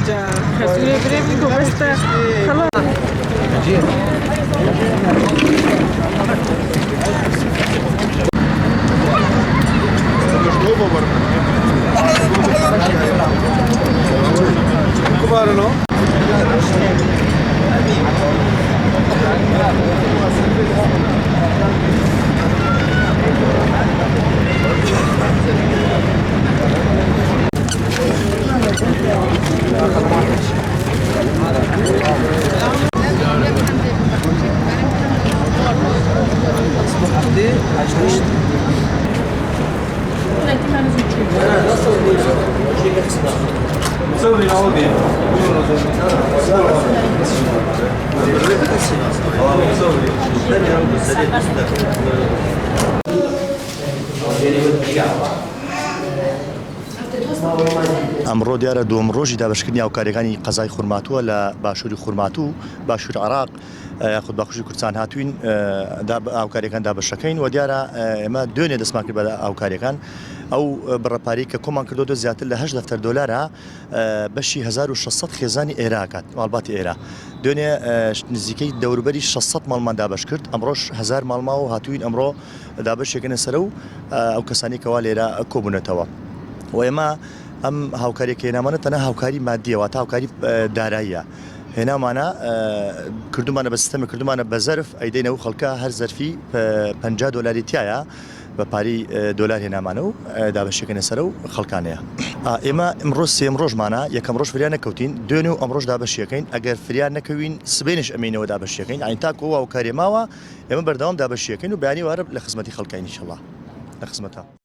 خسولة بريبك وبس خلاص. ئەمڕۆ دیارە دووەم ڕۆژی دابەشکردنی هاوکاریەکانی قەزای خورماتووە لە باشووری خورماتوو باشوور عێراق یاخود باخوشی کوردستان هاتوین هاوکاریەکان دابەشەکەین و دیارە ئێمە دوێنێ دەستمان کرد بە هاوکاریەکان ئەو بڕەپاری کە کۆمان کردو زیاتر لە 8 دەفتەر دۆلارە بەشی 1600 خێزانی ئێراکات ماڵباتی ئێرە دوێنێ نزیکەی دەوروبەری 600 ماڵمان دابش کرد ئەمڕۆژ 1000 ماڵماوە هاتوین ئەمڕۆ دابەشێکەنە سەرە و ئەو کەسانی کەوا لێرە کۆبوونەتەوە و ئێمە ئەم هاوکاریەکە هێنامانە تەنە هاوکاری مادیەوە تا هاوکاری داراییە هێنامانە کردومانە بە سیستەمی کردومانە بە زەرف ئەیدەینە و خەڵکە هەر زەرفی 50 دۆلاری تایە بە پاری دۆلار هێنامانە و دابەشێکەنە سەرە و خەڵکانەیە ئێمە ئەمڕۆ سێم ڕۆژمانە یەکەم ڕۆژ فریان نەکەوتین دوێنێ و ئەمڕۆژ دابەشیەکەین ئەگەر فریان نەکەوین سبێنش ئەمینەوە دابەشیەکەین ئاین تاکۆ هاوکاری ماوە ئێمە بەردەوام دابەشیەکەین و بەیانی وارە لە خزمەتی خەڵکین ئینشەڵڵا لە خزمەتە